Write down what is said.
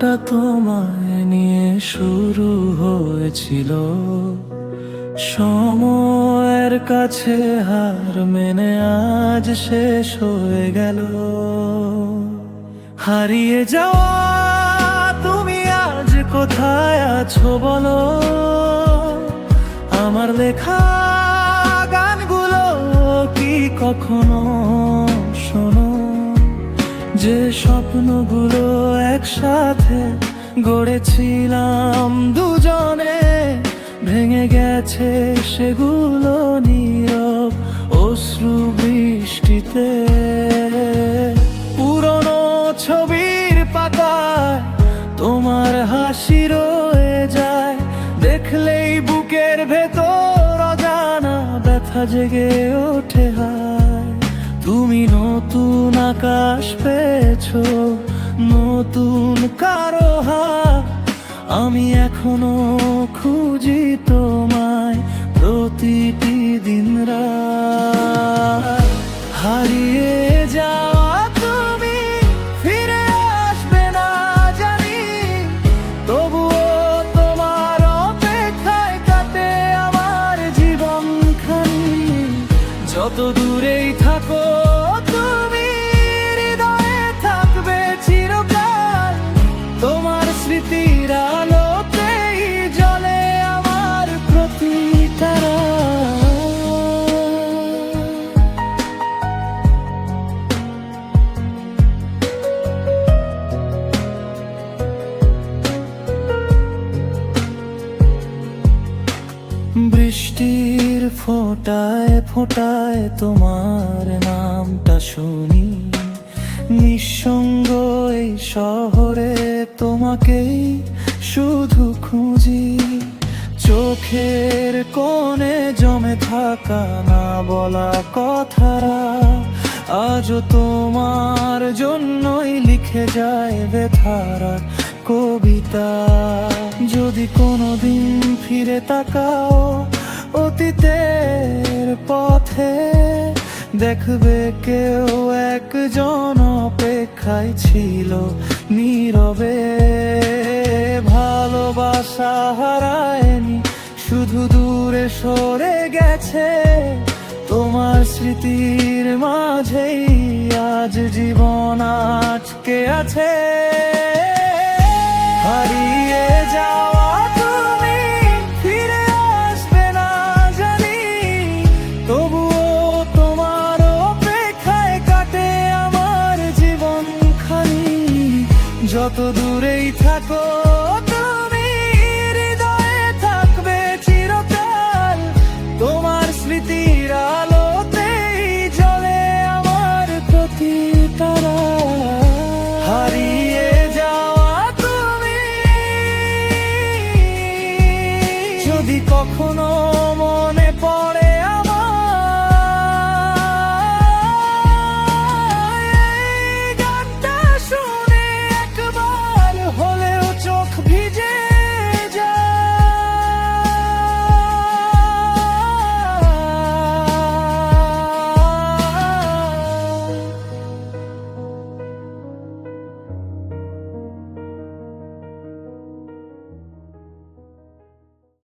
গল্পটা তোমায় নিয়ে শুরু হয়েছিল, সময়ের কাছে হার মেনে আজ শেষ হয়ে গেল। হারিয়ে যাওয়া তুমি আজ কোথায় আছো বলো? আমার লেখা গানগুলো কি কখনো শোনো? যে স্বপ্নগুলো একসাথে গড়েছিলাম দুজনে, ভেঙে গেছে সেগুলো নীরব অশ্রু বৃষ্টিতে। পুরনো ছবির পাতায় তোমার হাসি রয়ে যায়, দেখলেই বুকের ভেতর অজানা ব্যথা জেগে ওঠে। হায়, তুমি নতুন আকাশ পেয়েছো, নতুন কারো হাত। আমি এখনো খুঁজি তোমায় প্রতিটি দিন রাত। হারিয়ে যাওয়া তুমি ফিরে আসবে না জানি, তবুও তোমার অপেক্ষায় কাটে আমার জীবনখানি। যত দূরেই থাকো তুমি, হৃদয়ে থাকবে চিরকাল। তোমার স্মৃতির আলোতেই জ্বলে আমার প্রতি তারা। বৃষ্টির ফোঁটায় ফোঁটায় তোমার নামটা শুনি, নিঃসঙ্গ এই শহরে তোমাকেই শুধু খুঁজি। চোখের কোণে জমে থাকা না বলা কথারা আজও তোমার জন্যই লিখে যায় বেথারা কবিতা। যদি কোনোদিন ফিরে তাকাও অতীতের পথে, দেখবে কেউ একজন অপেক্ষায় ছিল নীরবে। ভালোবাসা হারায়নি, শুধু দূরে সরে গেছে। তোমার স্মৃতির মাঝেই আজ জীবন আটকে আছে। হারিয়ে যাওয়া তুমি ফিরে আসবে না জানি, তবুও তোমার অপেক্ষায় কাটে আমার জীবনখানি। যত দূরেই থাকো তুমি, হৃদয়ে থাকবে চিরকাল। তোমার স্মৃতির আলোতেই জ্বলে আমার প্রতি তারা। হারিয়ে যাওয়া তুমি যদি কখনো